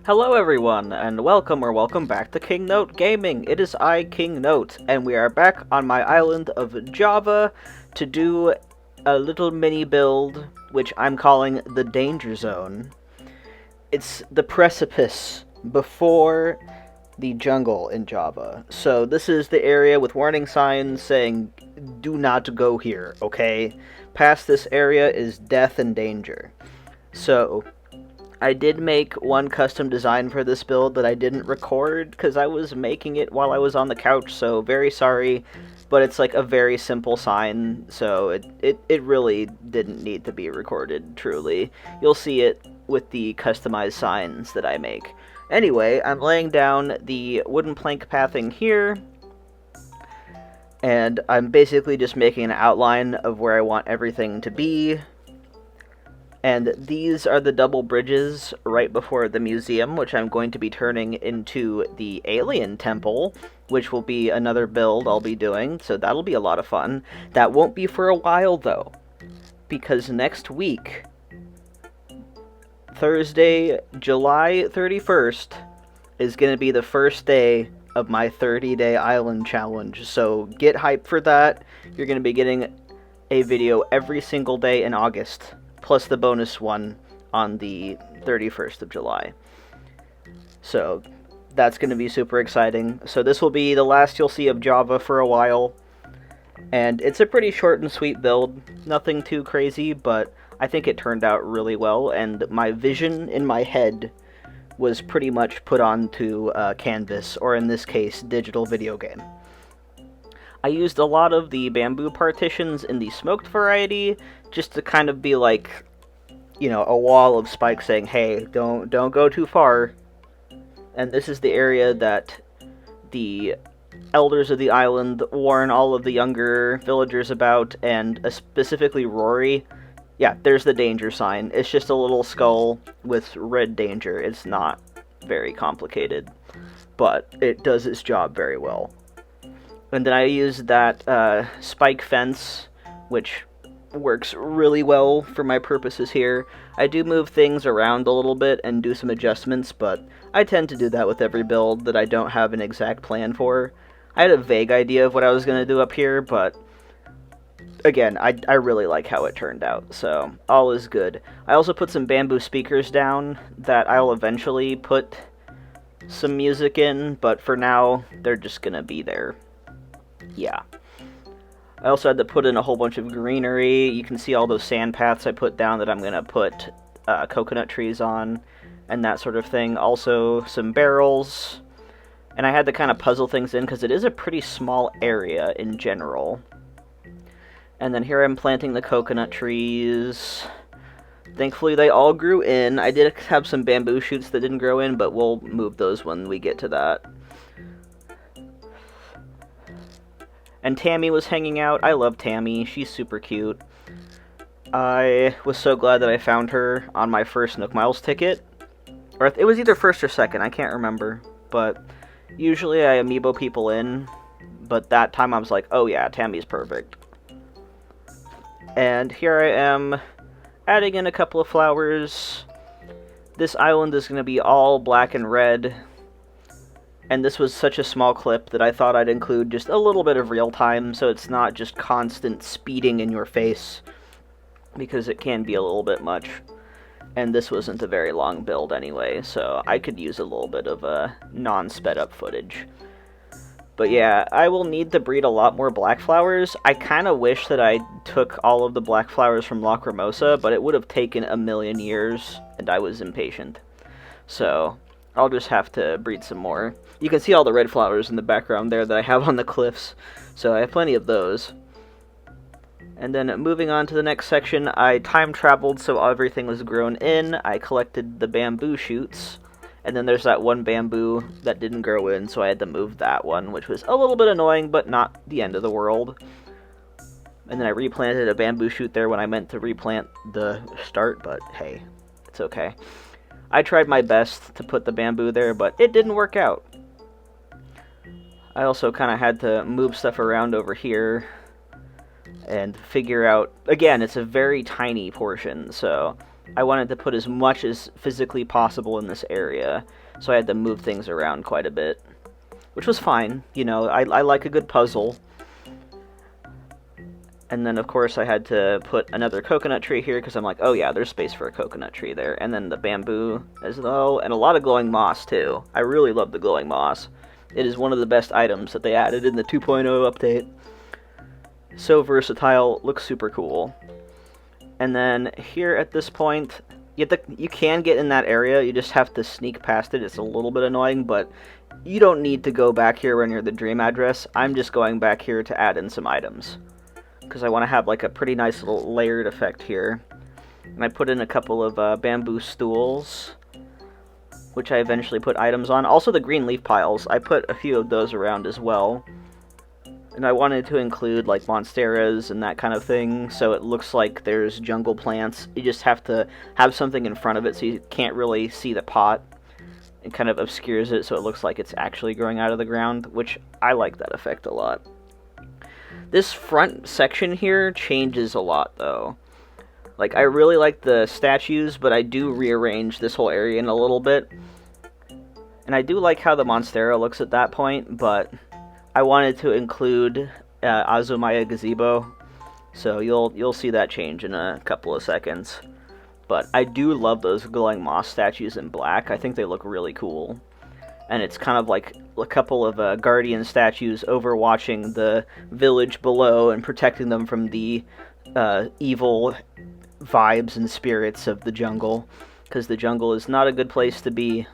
Hello everyone, and welcome back to King Note Gaming. It is I, King Note, and we are back on my island of Java to do a little mini build, which I'm calling the Danger Zone. It's the precipice before the jungle in Java. So this is the area with warning signs saying, do not go here, okay? Past this area is death and danger. So I did make one custom design for this build that I didn't record because I was making it while I was on the couch, so very sorry, but it's like a very simple sign, so it really didn't need to be recorded, truly. You'll see it with the customized signs that I make. Anyway, I'm laying down the wooden plank pathing here, and I'm basically just making an outline of where I want everything to be. And these are the double bridges right before the museum, which I'm going to be turning into the alien temple, which will be another build I'll be doing, so that'll be a lot of fun. That won't be for a while, though, because next week, Thursday, July 31st, is going to be the first day of my 30-day island challenge, so get hyped for that. You're going to be getting a video every single day in August, plus the bonus one on the 31st of July. So that's going to be super exciting. So this will be the last you'll see of Java for a while. And it's a pretty short and sweet build. Nothing too crazy, but I think it turned out really well. And my vision in my head was pretty much put onto canvas, or in this case, digital video game. I used a lot of the bamboo partitions in the smoked variety, just to kind of be like, you know, a wall of spikes saying, hey, don't go too far. And this is the area that the elders of the island warn all of the younger villagers about, and specifically Rory. Yeah, there's the danger sign. It's just a little skull with red danger. It's not very complicated, but it does its job very well. And then I used that spike fence, which works really well for my purposes here. I do move things around a little bit and do some adjustments, but I tend to do that with every build that I don't have an exact plan for. I had a vague idea of what I was going to do up here, but again, I really like how it turned out, so all is good. I also put some bamboo speakers down that I'll eventually put some music in, but for now, they're just going to be there. Yeah. I also had to put in a whole bunch of greenery. You can see all those sand paths I put down that I'm going to put coconut trees on and that sort of thing. Also, some barrels. And I had to kind of puzzle things in because it is a pretty small area in general. And then here I'm planting the coconut trees. Thankfully, they all grew in. I did have some bamboo shoots that didn't grow in, but we'll move those when we get to that. And Tammy was hanging out. I love Tammy. She's super cute. I was so glad that I found her on my first Nook Miles ticket. Or it was either first or second, I can't remember. But usually I amiibo people in. But that time I was like, oh yeah, Tammy's perfect. And here I am adding in a couple of flowers. This island is going to be all black and red. And this was such a small clip that I thought I'd include just a little bit of real time, so it's not just constant speeding in your face, because it can be a little bit much. And this wasn't a very long build anyway, so I could use a little bit of non-sped up footage. But yeah, I will need to breed a lot more black flowers. I kind of wish that I took all of the black flowers from Lacrimosa, but it would have taken a million years, and I was impatient. So I'll just have to breed some more. You can see all the red flowers in the background there that I have on the cliffs, so I have plenty of those. And then moving on to the next section, I time traveled so everything was grown in. I collected the bamboo shoots, and then there's that one bamboo that didn't grow in, so I had to move that one, which was a little bit annoying, but not the end of the world. And then I replanted a bamboo shoot there when I meant to replant the start, but hey, it's okay. I tried my best to put the bamboo there, but it didn't work out. I also kind of had to move stuff around over here and figure out, again, it's a very tiny portion, so I wanted to put as much as physically possible in this area, so I had to move things around quite a bit, which was fine. You know, I like a good puzzle. And then, of course, I had to put another coconut tree here, because I'm like, oh yeah, there's space for a coconut tree there. And then the bamboo as well, and a lot of glowing moss, too. I really love the glowing moss. It is one of the best items that they added in the 2.0 update. So versatile, looks super cool. And then here at this point, you can get in that area, you just have to sneak past it. It's a little bit annoying, but you don't need to go back here when you're the dream address. I'm just going back here to add in some items, because I want to have like a pretty nice little layered effect here. And I put in a couple of bamboo stools, which I eventually put items on. Also the green leaf piles, I put a few of those around as well. And I wanted to include like monsteras and that kind of thing, so it looks like there's jungle plants. You just have to have something in front of it so you can't really see the pot. It kind of obscures it so it looks like it's actually growing out of the ground, which I like that effect a lot. This front section here changes a lot, though. Like, I really like the statues, but I do rearrange this whole area in a little bit. And I do like how the Monstera looks at that point, but I wanted to include Azumaya Gazebo, so you'll see that change in a couple of seconds. But I do love those glowing moss statues in black. I think they look really cool. And it's kind of like a couple of guardian statues overwatching the village below and protecting them from the evil vibes and spirits of the jungle, because the jungle is not a good place to be.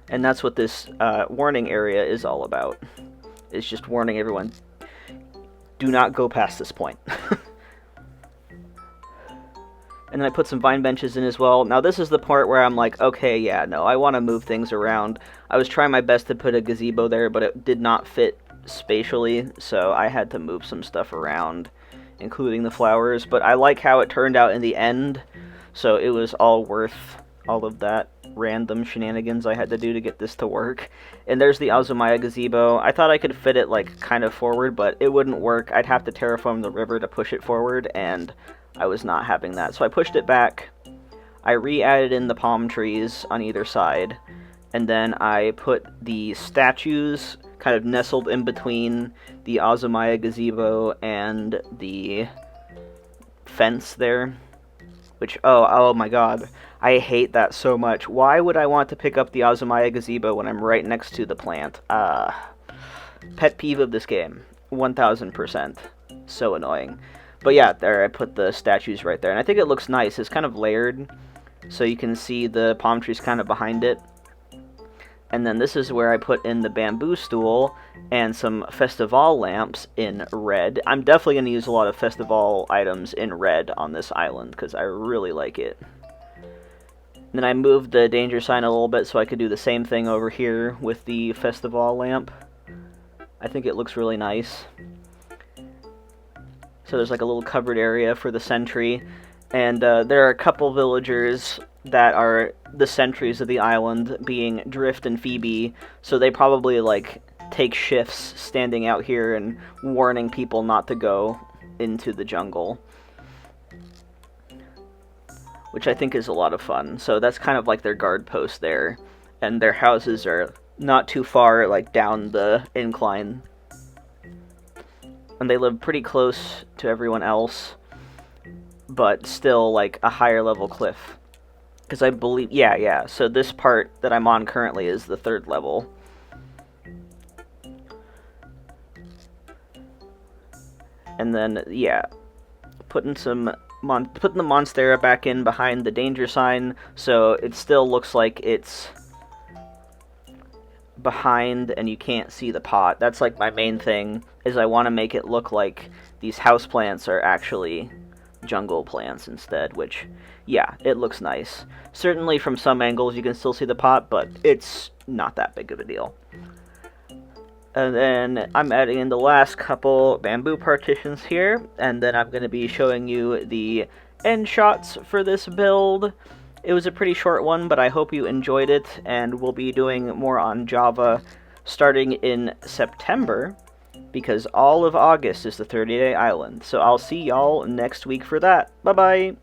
And that's what this warning area is all about. It's just warning everyone, do not go past this point. And then I put some vine benches in as well. Now this is the part where I'm like, okay, yeah, no, I want to move things around. I was trying my best to put a gazebo there, but it did not fit spatially, so I had to move some stuff around, including the flowers. But I like how it turned out in the end, so it was all worth all of that random shenanigans I had to do to get this to work. And there's the Azumaya Gazebo. I thought I could fit it like kind of forward, but it wouldn't work. I'd have to terraform the river to push it forward, and I was not having that. So I pushed it back. I re-added in the palm trees on either side, and then I put the statues kind of nestled in between the Azumaya Gazebo and the fence there. Which, oh my god, I hate that so much. Why would I want to pick up the Azumaya Gazebo when I'm right next to the plant? Pet peeve of this game. 1000%. So annoying. But yeah, there I put the statues right there. And I think it looks nice. It's kind of layered, so you can see the palm trees kind of behind it. And then this is where I put in the bamboo stool and some festival lamps in red. I'm definitely going to use a lot of festival items in red on this island, because I really like it. And then I moved the danger sign a little bit so I could do the same thing over here with the festival lamp. I think it looks really nice. So there's like a little covered area for the sentry. And there are a couple villagers that are the sentries of the island, being Drift and Phoebe, so they probably like take shifts standing out here and warning people not to go into the jungle, which I think is a lot of fun. So that's kind of like their guard post there, and their houses are not too far like down the incline, and they live pretty close to everyone else, but still like a higher level cliff. Because I believe, yeah, so this part that I'm on currently is the 3rd level. And then, yeah, putting the Monstera back in behind the danger sign, so it still looks like it's behind and you can't see the pot. That's like my main thing, is I want to make it look like these houseplants are actually jungle plants instead, which, yeah, it looks nice. Certainly from some angles you can still see the pot, but it's not that big of a deal. And then I'm adding in the last couple bamboo partitions here, and then I'm going to be showing you the end shots for this build. It was a pretty short one, but I hope you enjoyed it, and we'll be doing more on Java starting in September, because all of August is the 30-day island. So I'll see y'all next week for that. Bye-bye!